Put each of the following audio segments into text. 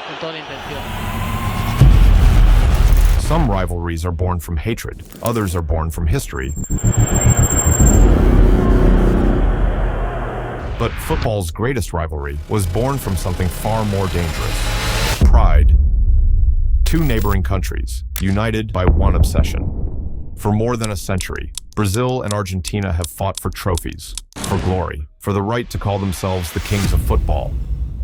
con toda la intención. Some rivalries are born from hatred, others are born from history. But football's greatest rivalry was born from something far more dangerous: pride. Two neighboring countries, united by one obsession. For more than a century, Brazil and Argentina have fought for trophies, for glory, for the right to call themselves the kings of football.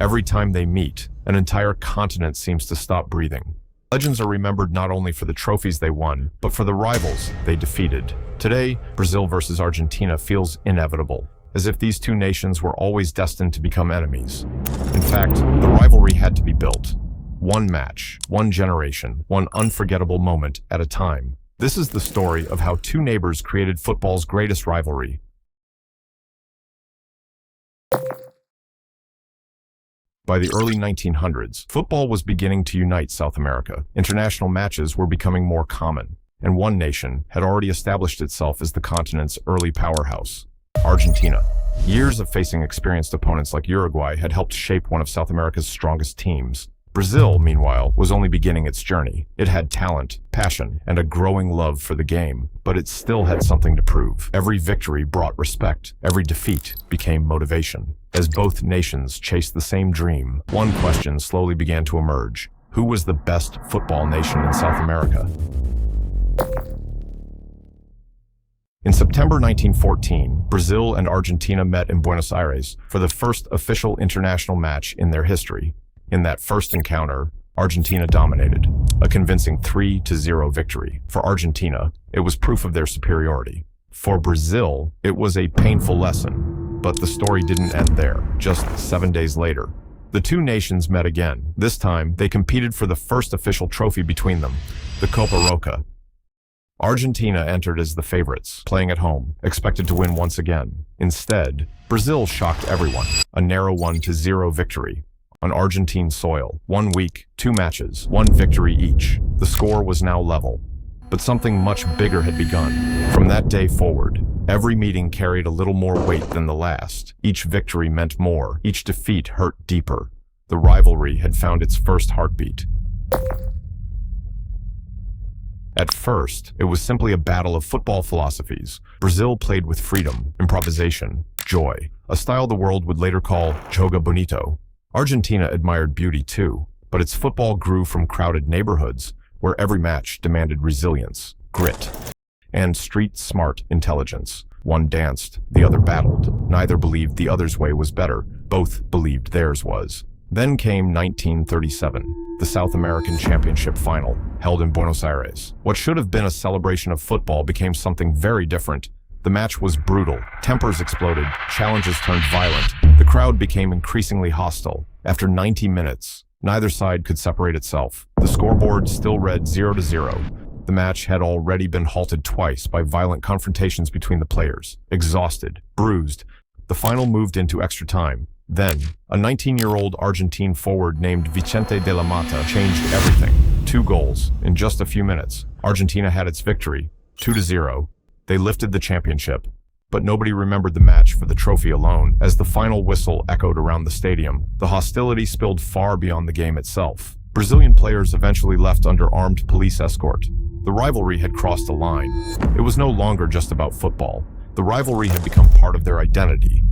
Every time they meet, an entire continent seems to stop breathing. Legends are remembered not only for the trophies they won, but for the rivals they defeated. Today, Brazil versus Argentina feels inevitable, as if these two nations were always destined to become enemies. In fact, the rivalry had to be built. One match, one generation, one unforgettable moment at a time. This is the story of how two neighbors created football's greatest rivalry. By the early 1900s, football was beginning to unite South America. International matches were becoming more common, and one nation had already established itself as the continent's early powerhouse: Argentina. Years of facing experienced opponents like Uruguay had helped shape one of South America's strongest teams. Brazil, meanwhile, was only beginning its journey. It had talent, passion, and a growing love for the game, but it still had something to prove. Every victory brought respect. Every defeat became motivation. As both nations chased the same dream, one question slowly began to emerge: who was the best football nation in South America? In September 1914, Brazil and Argentina met in Buenos Aires for the first official international match in their history. In that first encounter, Argentina dominated, a convincing 3-0 victory. For Argentina, it was proof of their superiority. For Brazil, it was a painful lesson. But the story didn't end there. Just 7 days later, the two nations met again. This time, they competed for the first official trophy between them, the Copa América. Argentina entered as the favorites, playing at home, expected to win once again. Instead, Brazil shocked everyone, a narrow 1-0 victory. On Argentine soil, 1 week, 2 matches, 1 victory each. The score was now level. But something much bigger had begun. From that day forward, every meeting carried a little more weight than the last. Each victory meant more. Each defeat hurt deeper. The rivalry had found its first heartbeat. At first, it was simply a battle of football philosophies. Brazil played with freedom, improvisation, joy, a style the world would later call jogo bonito. Argentina admired beauty too, but its football grew from crowded neighborhoods, where every match demanded resilience, grit, and street-smart intelligence. One danced, the other battled. Neither believed the other's way was better. Both believed theirs was. Then came 1937, the South American Championship final, held in Buenos Aires. What should have been a celebration of football became something very different. The match was brutal. Tempers exploded. Challenges turned violent. The crowd became increasingly hostile. After 90 minutes, neither side could separate itself. The scoreboard still read 0-0. The match had already been halted twice by violent confrontations between the players. Exhausted, bruised, the final moved into extra time. Then, a 19-year-old Argentine forward named Vicente de la Mata changed everything. 2 goals in just a few minutes. Argentina had its victory, 2-0. They lifted the championship, but nobody remembered the match for the trophy alone. As the final whistle echoed around the stadium, the hostility spilled far beyond the game itself. Brazilian players eventually left under armed police escort. The rivalry had crossed a line. It was no longer just about football. The rivalry had become part of their identity.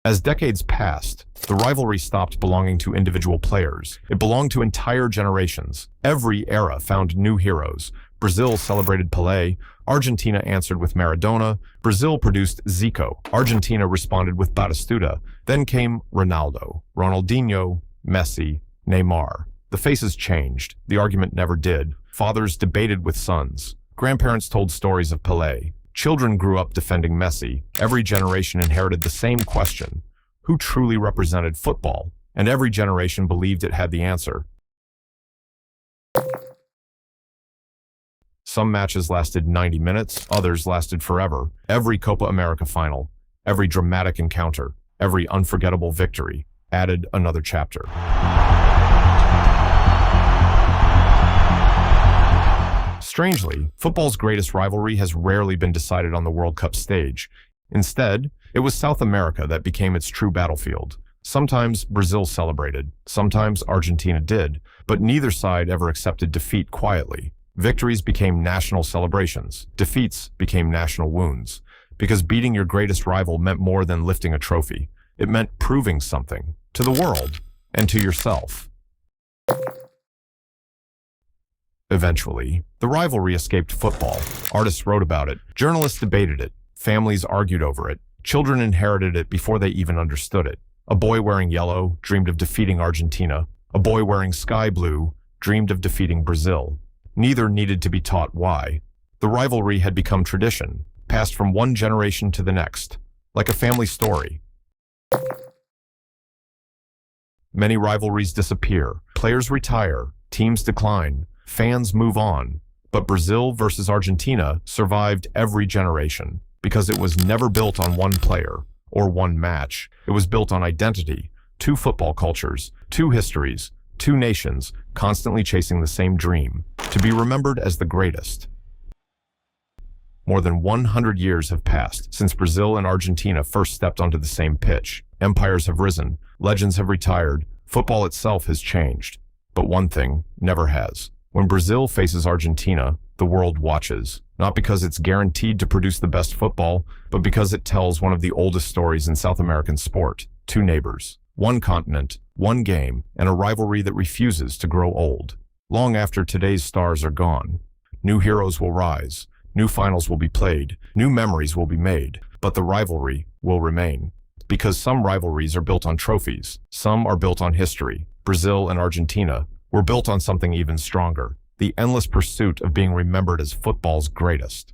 As decades passed, the rivalry stopped belonging to individual players. It belonged to entire generations. Every era found new heroes. Brazil celebrated Pele. Argentina answered with Maradona. Brazil produced Zico. Argentina responded with Batistuta. Then came Ronaldo, Ronaldinho, Messi, Neymar. The faces changed. The argument never did. Fathers debated with sons. Grandparents told stories of Pele. Children grew up defending Messi. Every generation inherited the same question: who truly represented football? And every generation believed it had the answer. Some matches lasted 90 minutes, others lasted forever. Every Copa América final, every dramatic encounter, every unforgettable victory added another chapter. Strangely, football's greatest rivalry has rarely been decided on the World Cup stage. Instead, it was South America that became its true battlefield. Sometimes Brazil celebrated, sometimes Argentina did, but neither side ever accepted defeat quietly. Victories became national celebrations, defeats became national wounds, because beating your greatest rival meant more than lifting a trophy. It meant proving something, to the world, and to yourself. Eventually, the rivalry escaped football. Artists wrote about it, journalists debated it, families argued over it, children inherited it before they even understood it. A boy wearing yellow dreamed of defeating Argentina. A boy wearing sky blue dreamed of defeating Brazil. Neither needed to be taught why. The rivalry had become tradition, passed from one generation to the next, like a family story. Many rivalries disappear, players retire, teams decline, fans move on. But Brazil versus Argentina survived every generation because it was never built on one player or one match. It was built on identity, two football cultures, two histories, two nations constantly chasing the same dream, to be remembered as the greatest. More than 100 years have passed since Brazil and Argentina first stepped onto the same pitch. Empires have risen, legends have retired, football itself has changed. But one thing never has. When Brazil faces Argentina, the world watches, not because it's guaranteed to produce the best football, but because it tells one of the oldest stories in South American sport. Two neighbors, one continent, one game, and a rivalry that refuses to grow old. Long after today's stars are gone, new heroes will rise, new finals will be played, new memories will be made, but the rivalry will remain. Because some rivalries are built on trophies, some are built on history. Brazil and Argentina were built on something even stronger, the endless pursuit of being remembered as football's greatest.